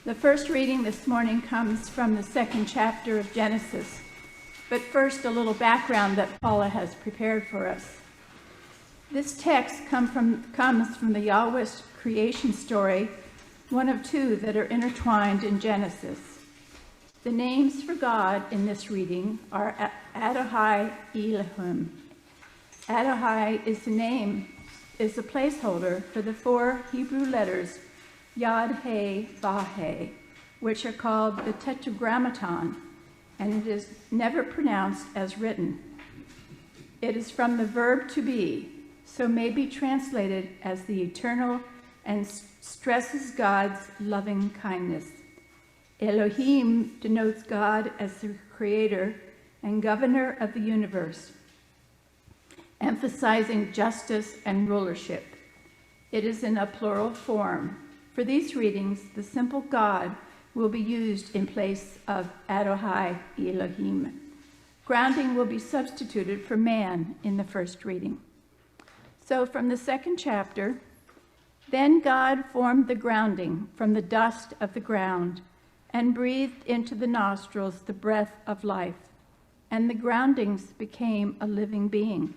The first reading this morning comes from the second chapter of Genesis. But first, a little background that Paula has prepared for us. This text comes from the Yahweh's creation story, one of two that are intertwined in Genesis. The names for God in this reading are Adonai Elohim. Adonai is a placeholder for the four Hebrew letters Yod, He, Vav, He, which are called the Tetragrammaton, and it is never pronounced as written. It is from the verb to be, so may be translated as the eternal and stresses God's loving kindness. Elohim denotes God as the creator and governor of the universe, emphasizing justice and rulership. It is in a plural form. For these readings, the simple God will be used in place of Adonai Elohim. Grounding will be substituted for man in the first reading. So from the second chapter, then God formed the grounding from the dust of the ground and breathed into the nostrils the breath of life, and the groundings became a living being.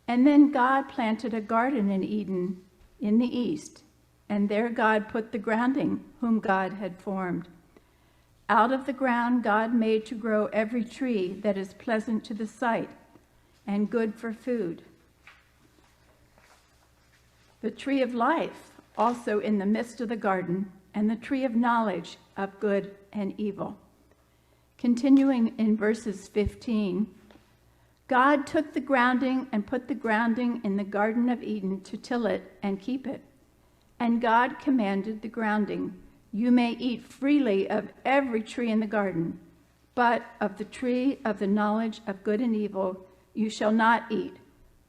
And then God planted a garden in Eden in the east, and there God put the grounding whom God had formed. Out of the ground God made to grow every tree that is pleasant to the sight and good for food. The tree of life also in the midst of the garden, and the tree of knowledge of good and evil. Continuing in verses 15, God took the grounding and put the grounding in the Garden of Eden to till it and keep it. And God commanded the grounding, "You may eat freely of every tree in the garden, but of the tree of the knowledge of good and evil you shall not eat,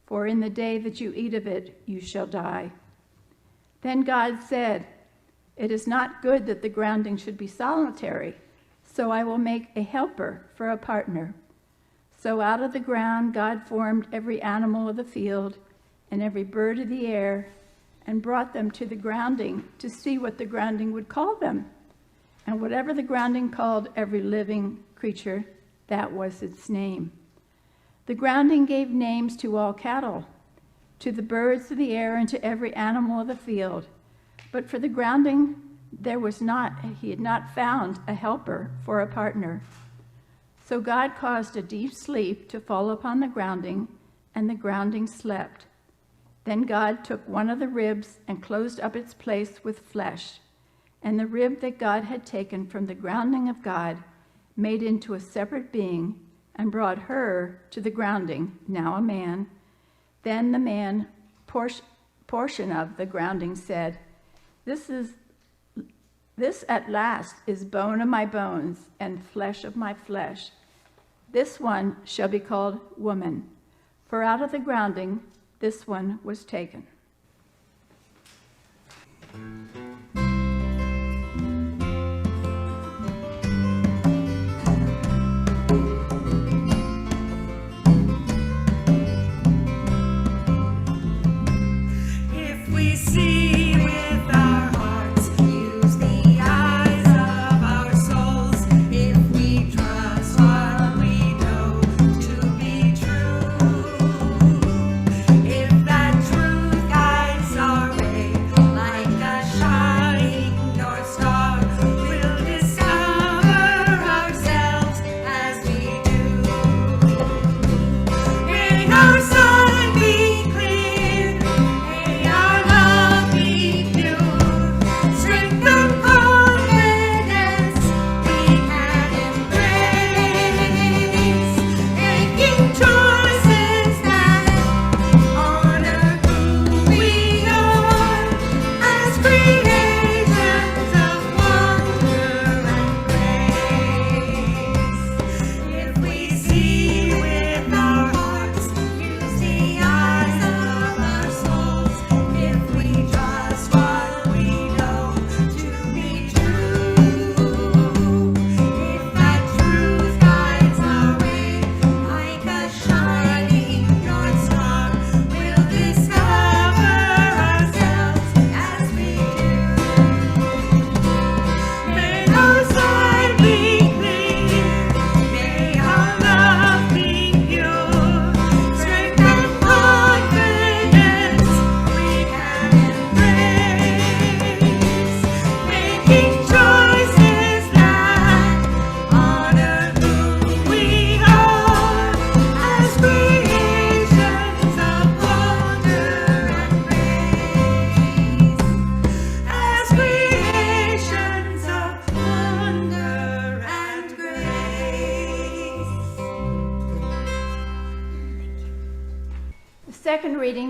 for in the day that you eat of it you shall die." Then God said, "It is not good that the grounding should be solitary, so I will make a helper for a partner." So out of the ground God formed every animal of the field and every bird of the air, and brought them to the grounding to see what the grounding would call them. And whatever the grounding called every living creature, that was its name. The grounding gave names to all cattle, to the birds of the air, and to every animal of the field. But for the grounding he had not found a helper for a partner. So God caused a deep sleep to fall upon the grounding, and the grounding slept. Then God took one of the ribs and closed up its place with flesh, and the rib that God had taken from the grounding of God made into a separate being and brought her to the grounding, now a man. Then the man portion of the grounding said, This at last is bone of my bones and flesh of my flesh. This one shall be called woman, for out of the grounding this one was taken. If we see with our hearts, use the eyes of our souls, if we trust what we know to be true, if that truth guides our way like a shine.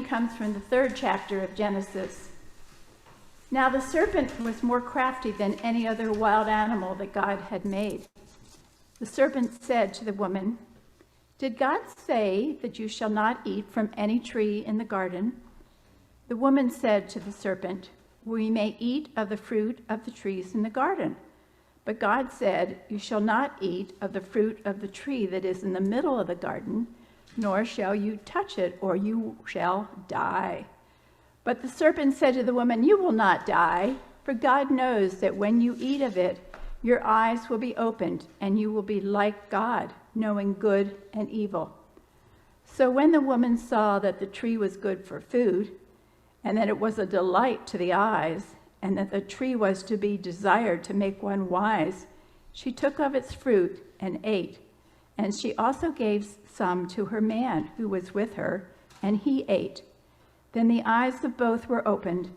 comes from the 3rd chapter of Genesis. Now the serpent was more crafty than any other wild animal that God had made. The serpent said to the woman, "Did God say that you shall not eat from any tree in the garden?" The woman said to the serpent, "We may eat of the fruit of the trees in the garden." But God said, "You shall not eat of the fruit of the tree that is in the middle of the garden, nor shall you touch it, or you shall die." But the serpent said to the woman, "You will not die, for God knows that when you eat of it, your eyes will be opened, and you will be like God, knowing good and evil." So when the woman saw that the tree was good for food, and that it was a delight to the eyes, and that the tree was to be desired to make one wise, she took of its fruit and ate. And she also gave some to her man who was with her, and he ate. Then the eyes of both were opened,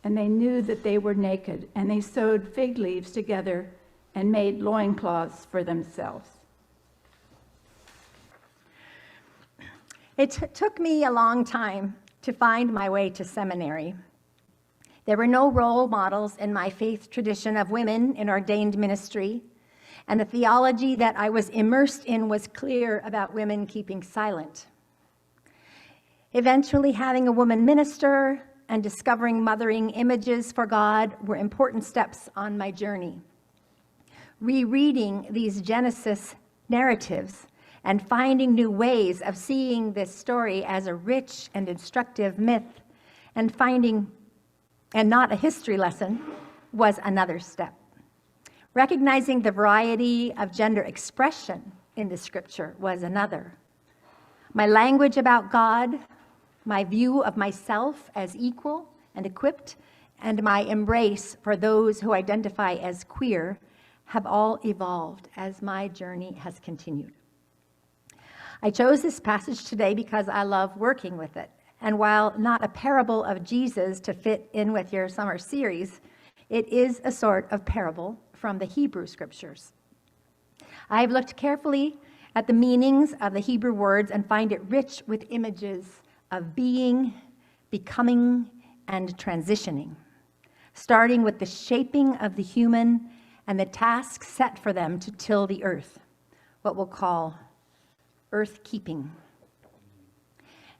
and they knew that they were naked, and they sewed fig leaves together and made loincloths for themselves. It took me a long time to find my way to seminary. There were no role models in my faith tradition of women in ordained ministry, and the theology that I was immersed in was clear about women keeping silent. Eventually, having a woman minister and discovering mothering images for God were important steps on my journey. Rereading these Genesis narratives and finding new ways of seeing this story as a rich and instructive myth and not a history lesson was another step. Recognizing the variety of gender expression in the scripture was another. My language about God, my view of myself as equal and equipped, and my embrace for those who identify as queer have all evolved as my journey has continued. I chose this passage today because I love working with it. And while not a parable of Jesus to fit in with your summer series, it is a sort of parable from the Hebrew scriptures. I've looked carefully at the meanings of the Hebrew words and find it rich with images of being, becoming, and transitioning, starting with the shaping of the human and the task set for them to till the earth, what we'll call earth keeping.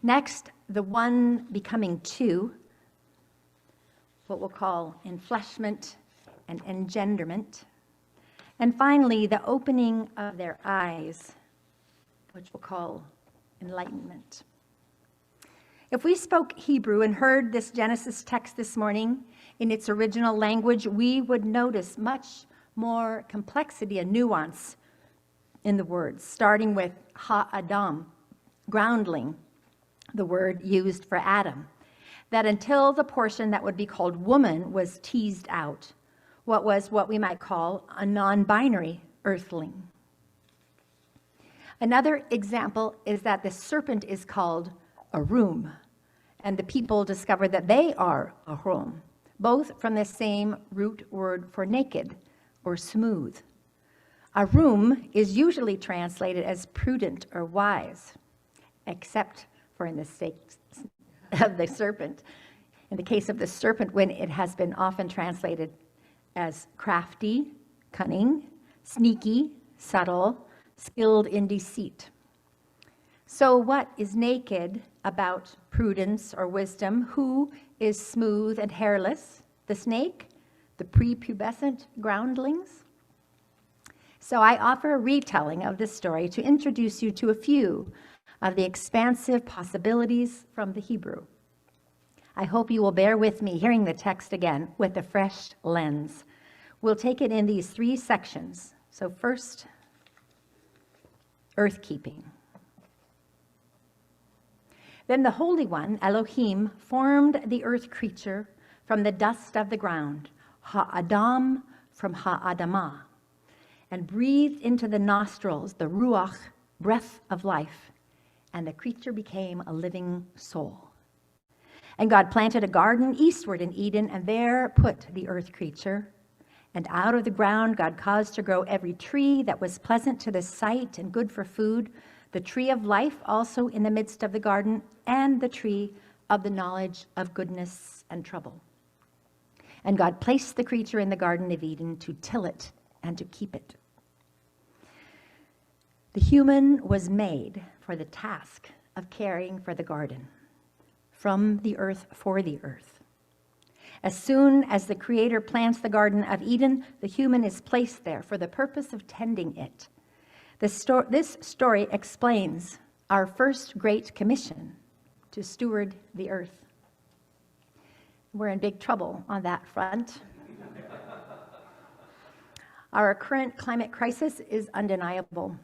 Next, the one becoming two, what we'll call enfleshment and engenderment. And finally, the opening of their eyes, which we'll call enlightenment. If we spoke Hebrew and heard this Genesis text this morning in its original language, we would notice much more complexity and nuance in the words, starting with ha-adam, groundling, the word used for Adam, that until the portion that would be called woman was teased out, what we might call a non-binary earthling. Another example is that the serpent is called a room, and the people discover that they are a hrom, both from the same root word for naked or smooth. A room is usually translated as prudent or wise, except for in the case of the serpent. In the case of the serpent, when it has been often translated as crafty, cunning, sneaky, subtle, skilled in deceit. So what is naked about prudence or wisdom? Who is smooth and hairless? The snake? The prepubescent groundlings? So I offer a retelling of this story to introduce you to a few of the expansive possibilities from the Hebrew. I hope you will bear with me hearing the text again with a fresh lens. We'll take it in these three sections. So first, earth-keeping. Then the Holy One, Elohim, formed the earth creature from the dust of the ground, ha-adam from ha-adamah, and breathed into the nostrils the ruach, breath of life, and the creature became a living soul. And God planted a garden eastward in Eden, and there put the earth creature. And out of the ground God caused to grow every tree that was pleasant to the sight and good for food, the tree of life also in the midst of the garden, and the tree of the knowledge of goodness and trouble. And God placed the creature in the Garden of Eden to till it and to keep it. The human was made for the task of caring for the garden, from the earth for the earth. As soon as the Creator plants the Garden of Eden, the human is placed there for the purpose of tending it. This story explains our first great commission to steward the earth. We're in big trouble on that front. Our current climate crisis is undeniable.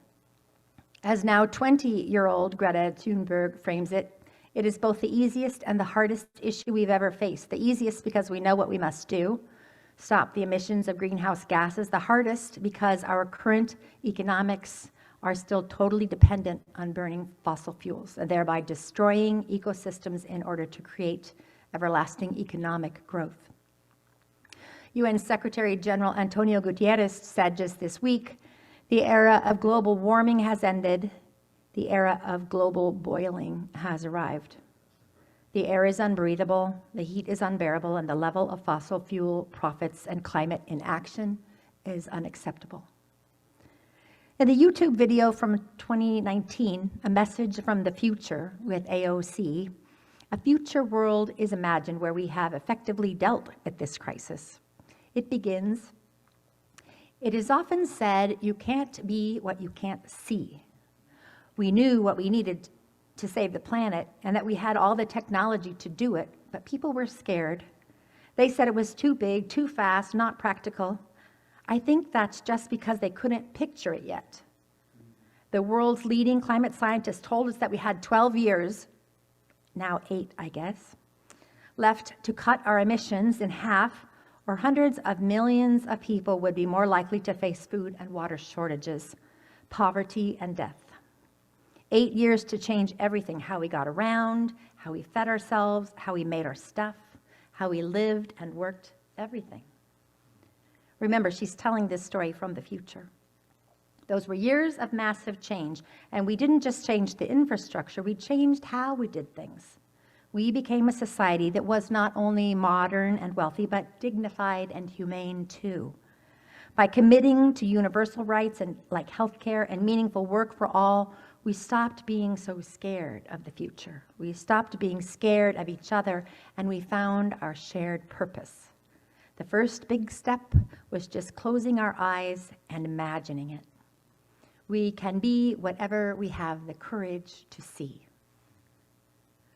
As now 20-year-old Greta Thunberg frames it, it is both the easiest and the hardest issue we've ever faced. The easiest because we know what we must do, stop the emissions of greenhouse gases. The hardest because our current economics are still totally dependent on burning fossil fuels and thereby destroying ecosystems in order to create everlasting economic growth. UN Secretary General Antonio Guterres said just this week, the era of global warming has ended. The era of global boiling has arrived. The air is unbreathable, the heat is unbearable, and the level of fossil fuel profits and climate inaction is unacceptable. In the YouTube video from 2019, A Message from the Future with AOC, a future world is imagined where we have effectively dealt with this crisis. It begins, "It is often said you can't be what you can't see. We knew what we needed to save the planet and that we had all the technology to do it, but people were scared. They said it was too big, too fast, not practical. I think that's just because they couldn't picture it yet. The world's leading climate scientists told us that we had 12 years, now 8, I guess, left to cut our emissions in half, or hundreds of millions of people would be more likely to face food and water shortages, poverty, and death. 8 years to change everything, how we got around, how we fed ourselves, how we made our stuff, how we lived and worked, everything." Remember, she's telling this story from the future. Those were years of massive change, and we didn't just change the infrastructure, we changed how we did things. We became a society that was not only modern and wealthy, but dignified and humane too. By committing to universal rights and like healthcare and meaningful work for all, we stopped being so scared of the future. We stopped being scared of each other, and we found our shared purpose. The first big step was just closing our eyes and imagining it. We can be whatever we have the courage to see.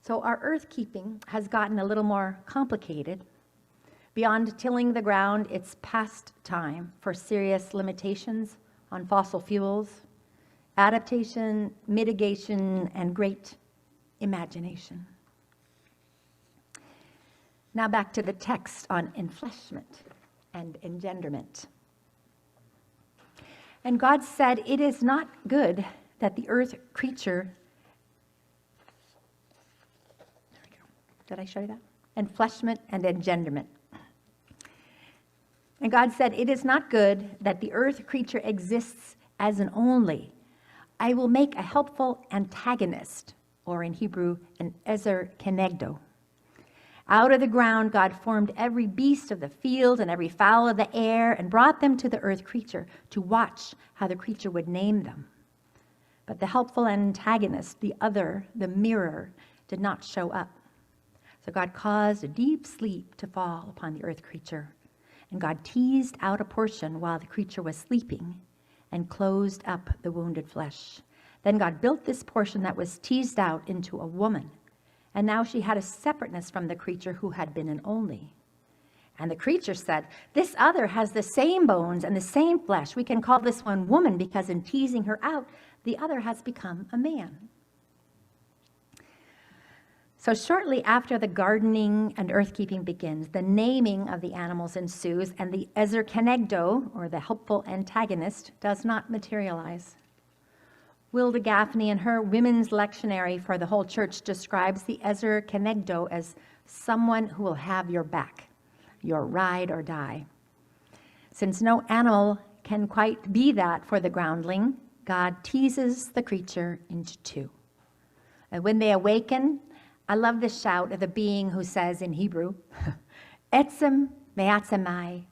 So our earth keeping has gotten a little more complicated. Beyond tilling the ground, it's past time for serious limitations on fossil fuels, adaptation, mitigation, and great imagination. Now back to the text on enfleshment and engenderment. "And God said, it is not good that the earth creature," there we go. Did I show you that? Enfleshment and engenderment. "And God said, it is not good that the earth creature exists as an only. I will make a helpful antagonist," or in Hebrew, an ezer kenegdo. "Out of the ground, God formed every beast of the field and every fowl of the air and brought them to the earth creature to watch how the creature would name them. But the helpful antagonist, the other, the mirror, did not show up. So God caused a deep sleep to fall upon the earth creature, and God teased out a portion while the creature was sleeping and closed up the wounded flesh. Then God built this portion that was teased out into a woman, and now she had a separateness from the creature who had been an only. And the creature said, this other has the same bones and the same flesh. We can call this one woman because in teasing her out, the other has become a man." So shortly after the gardening and earth-keeping begins, the naming of the animals ensues, and the ezer kenegdo, or the helpful antagonist, does not materialize. Wilda Gaffney, in her Women's Lectionary for the Whole Church, describes the ezer kenegdo as someone who will have your back, your ride or die. Since no animal can quite be that for the groundling, God teases the creature into two. And when they awaken, I love the shout of the being who says in Hebrew, Etzem me'atzemai,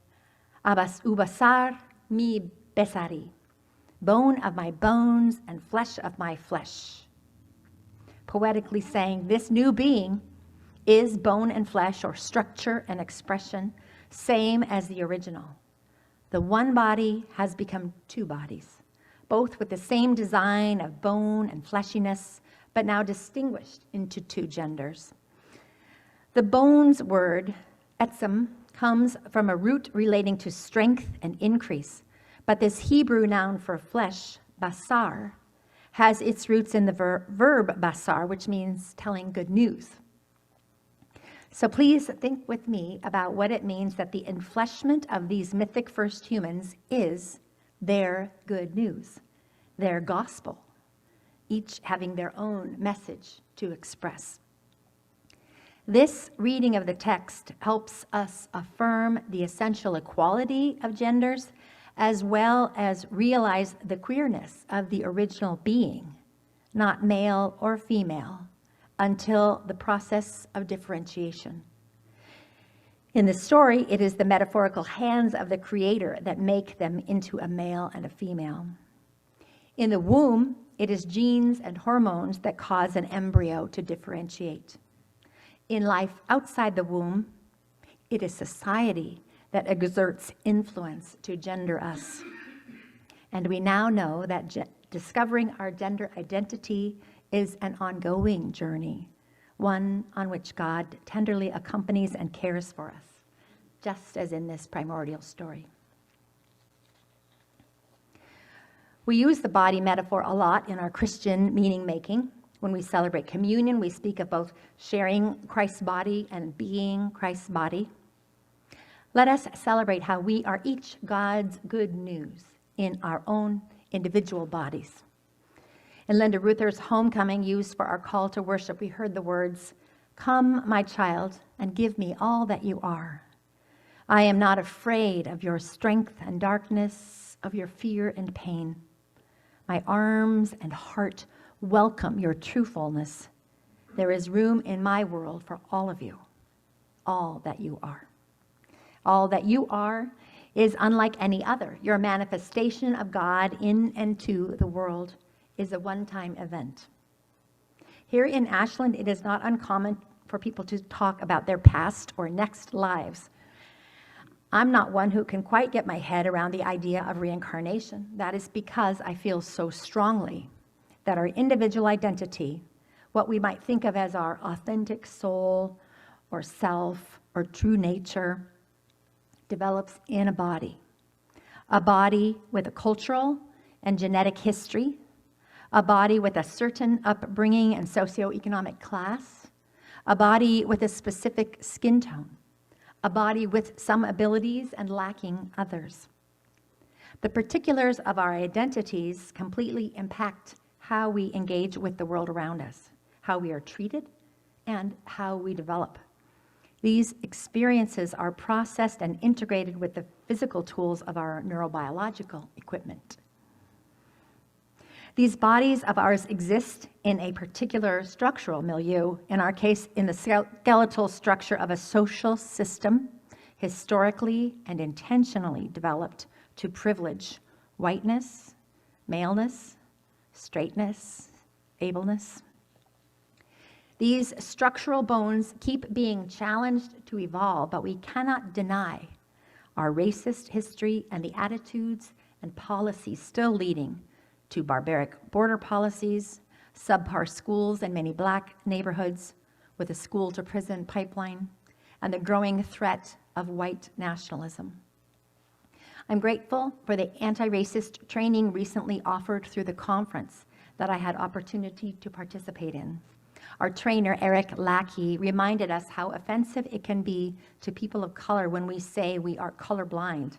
abas ubasar mi besari, bone of my bones and flesh of my flesh. Poetically saying, this new being is bone and flesh, or structure and expression, same as the original. The one body has become two bodies, both with the same design of bone and fleshiness, but now distinguished into two genders. The bones word, etzem, comes from a root relating to strength and increase, but this Hebrew noun for flesh, basar, has its roots in the verb basar, which means telling good news. So please think with me about what it means that the enfleshment of these mythic first humans is their good news, their gospel, each having their own message to express. This reading of the text helps us affirm the essential equality of genders, as well as realize the queerness of the original being, not male or female, until the process of differentiation. In the story, it is the metaphorical hands of the Creator that make them into a male and a female. In the womb, it is genes and hormones that cause an embryo to differentiate. In life outside the womb, it is society that exerts influence to gender us. And we now know that discovering our gender identity is an ongoing journey, one on which God tenderly accompanies and cares for us, just as in this primordial story. We use the body metaphor a lot in our Christian meaning making. When we celebrate communion, we speak of both sharing Christ's body and being Christ's body. Let us celebrate how we are each God's good news in our own individual bodies. In Linda Ruther's homecoming used for our call to worship, we heard the words, "Come, my child, and give me all that you are. I am not afraid of your strength and darkness, of your fear and pain. My arms and heart welcome your truthfulness. There is room in my world for all of you, all that you are." All that you are is unlike any other. Your manifestation of God in and to the world is a one-time event. Here in Ashland, it is not uncommon for people to talk about their past or next lives. I'm not one who can quite get my head around the idea of reincarnation. That is because I feel so strongly that our individual identity, what we might think of as our authentic soul or self or true nature, develops in a body with a cultural and genetic history, a body with a certain upbringing and socioeconomic class, a body with a specific skin tone, a body with some abilities and lacking others. The particulars of our identities completely impact how we engage with the world around us, how we are treated, and how we develop. These experiences are processed and integrated with the physical tools of our neurobiological equipment. These bodies of ours exist in a particular structural milieu, in our case, in the skeletal structure of a social system, historically and intentionally developed to privilege whiteness, maleness, straightness, ableness. These structural bones keep being challenged to evolve, but we cannot deny our racist history and the attitudes and policies still leading to barbaric border policies, subpar schools in many Black neighborhoods with a school-to-prison pipeline, and the growing threat of white nationalism. I'm grateful for the anti-racist training recently offered through the conference that I had opportunity to participate in. Our trainer, Eric Lackey, reminded us how offensive it can be to people of color when we say we are colorblind.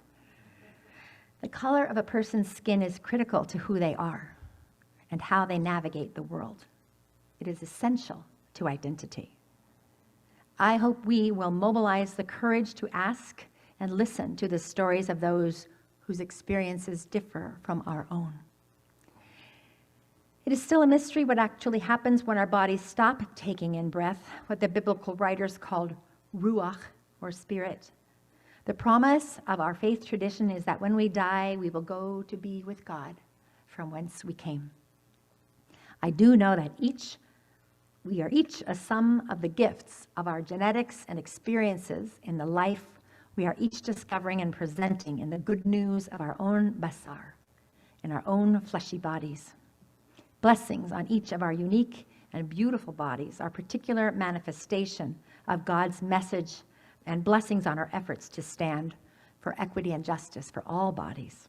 The color of a person's skin is critical to who they are and how they navigate the world. It is essential to identity. I hope we will mobilize the courage to ask and listen to the stories of those whose experiences differ from our own. It is still a mystery what actually happens when our bodies stop taking in breath, what the biblical writers called ruach, or spirit. The promise of our faith tradition is that when we die, we will go to be with God from whence we came. I do know that we are each a sum of the gifts of our genetics and experiences in the life we are each discovering and presenting in the good news of our own basar, in our own fleshy bodies. Blessings on each of our unique and beautiful bodies, our particular manifestation of God's message, and blessings on our efforts to stand for equity and justice for all bodies.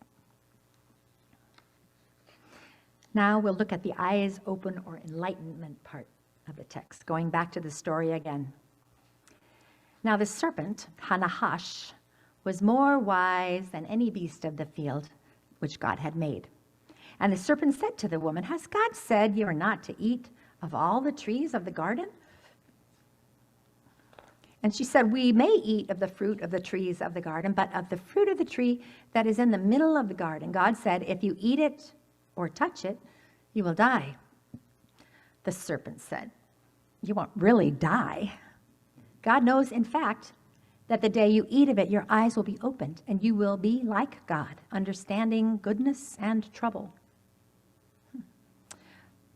Now we'll look at the eyes open or enlightenment part of the text, going back to the story again. Now the serpent, Hanahash, was more wise than any beast of the field which God had made. And the serpent said to the woman, "Has God said you are not to eat of all the trees of the garden?" And she said, "We may eat of the fruit of the trees of the garden, but of the fruit of the tree that is in the middle of the garden, God said, if you eat it or touch it, you will die." The serpent said, "You won't really die. God knows, in fact, that the day you eat of it, your eyes will be opened, and you will be like God, understanding goodness and trouble."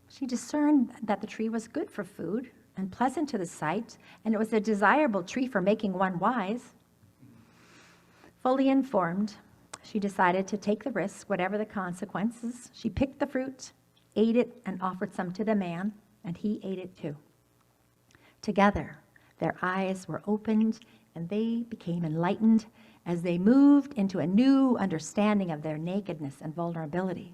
She discerned that the tree was good for food and pleasant to the sight, and it was a desirable tree for making one wise. Fully informed, she decided to take the risk, whatever the consequences. She picked the fruit, ate it, and offered some to the man, and he ate it too. Together, their eyes were opened, and they became enlightened as they moved into a new understanding of their nakedness and vulnerability.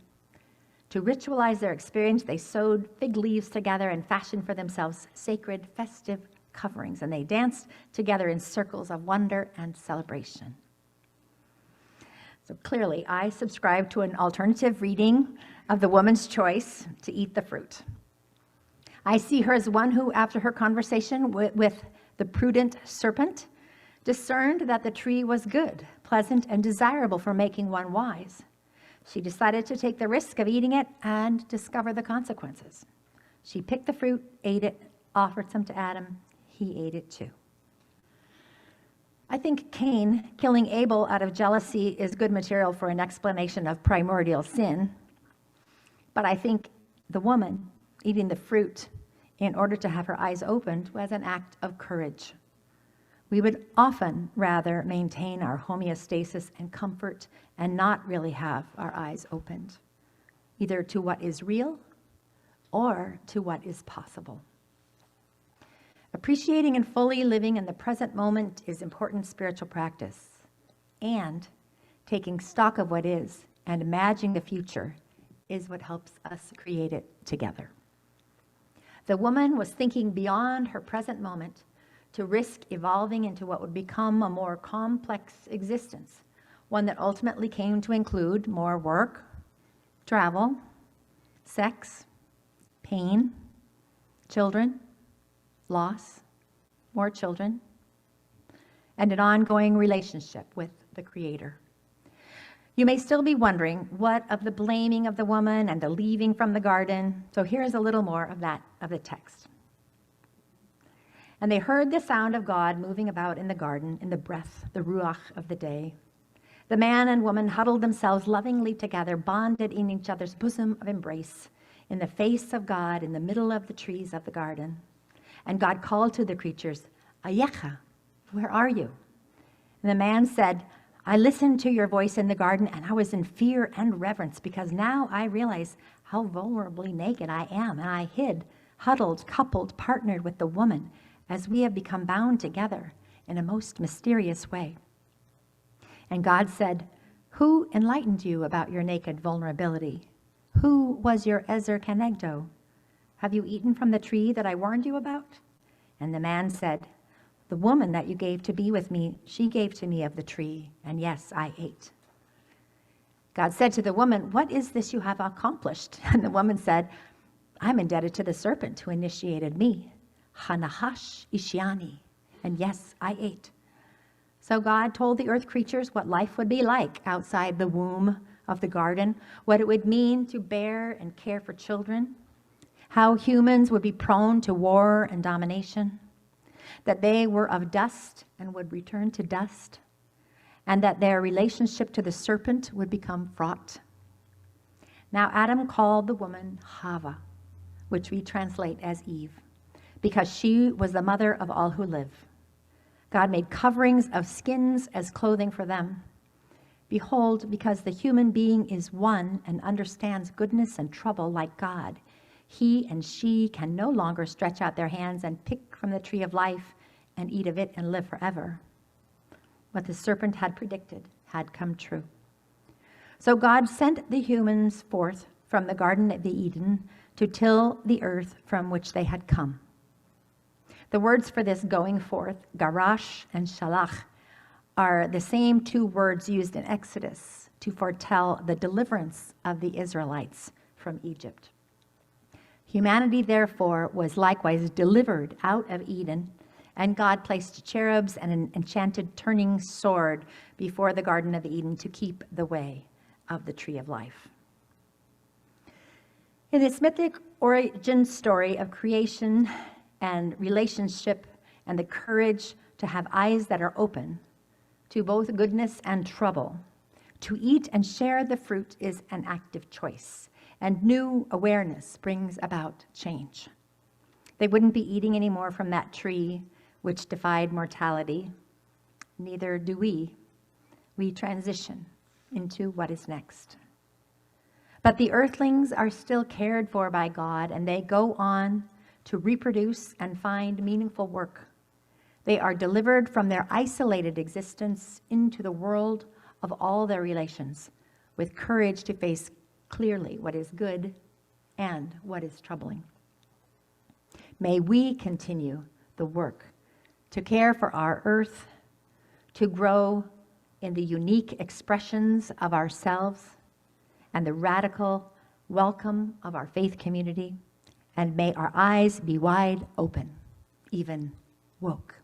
To ritualize their experience, they sewed fig leaves together and fashioned for themselves sacred, festive coverings, and they danced together in circles of wonder and celebration. So clearly, I subscribe to an alternative reading of the woman's choice to eat the fruit. I see her as one who, after her conversation with the prudent serpent, discerned that the tree was good, pleasant, and desirable for making one wise. She decided to take the risk of eating it and discover the consequences. She picked the fruit, ate it, offered some to Adam. He ate it too. I think Cain killing Abel out of jealousy is good material for an explanation of primordial sin. But I think the woman eating the fruit in order to have her eyes opened was an act of courage. We would often rather maintain our homeostasis and comfort and not really have our eyes opened, either to what is real or to what is possible. Appreciating and fully living in the present moment is important spiritual practice, and taking stock of what is and imagining the future is what helps us create it together. The woman was thinking beyond her present moment to risk evolving into what would become a more complex existence, one that ultimately came to include more work, travel, sex, pain, children, loss, more children, and an ongoing relationship with the Creator. You may still be wondering, what of the blaming of the woman and the leaving from the garden? So here's a little more of that, of the text. "And they heard the sound of God moving about in the garden, in the breath, the ruach of the day. The man and woman huddled themselves lovingly together, bonded in each other's bosom of embrace, in the face of God, in the middle of the trees of the garden. And God called to the creatures, 'Ayecha, where are you?' And the man said, 'I listened to your voice in the garden, and I was in fear and reverence, because now I realize how vulnerably naked I am, and I hid, huddled, coupled, partnered with the woman, as we have become bound together in a most mysterious way.' And God said, 'Who enlightened you about your naked vulnerability? Who was your Ezer Kenegdo? Have you eaten from the tree that I warned you about?' And the man said, 'The woman that you gave to be with me, she gave to me of the tree, and yes, I ate.' God said to the woman, 'What is this you have accomplished?' And the woman said, 'I'm indebted to the serpent who initiated me. Hanahash Ishiani, and yes, I ate.' So God told the earth creatures what life would be like outside the womb of the garden, what it would mean to bear and care for children, how humans would be prone to war and domination, that they were of dust and would return to dust, and that their relationship to the serpent would become fraught. Now Adam called the woman Hava, which we translate as Eve, because she was the mother of all who live. God made coverings of skins as clothing for them. Behold, because the human being is one and understands goodness and trouble like God, he and she can no longer stretch out their hands and pick from the tree of life and eat of it and live forever. What the serpent had predicted had come true. So God sent the humans forth from the Garden of Eden to till the earth from which they had come. The words for this going forth, garash and shalach, are the same two words used in Exodus to foretell the deliverance of the Israelites from Egypt. Humanity, therefore, was likewise delivered out of Eden, and God placed cherubs and an enchanted turning sword before the Garden of Eden to keep the way of the tree of life. In this mythic origin story of creation and relationship and the courage to have eyes that are open to both goodness and trouble, to eat and share the fruit is an active choice, and new awareness brings about change. They wouldn't be eating anymore from that tree which defied mortality. Neither do we. We transition into what is next. But the earthlings are still cared for by God, and they go on to reproduce and find meaningful work. They are delivered from their isolated existence into the world of all their relations, with courage to face clearly what is good and what is troubling. May we continue the work to care for our earth, to grow in the unique expressions of ourselves and the radical welcome of our faith community, and may our eyes be wide open, even woke.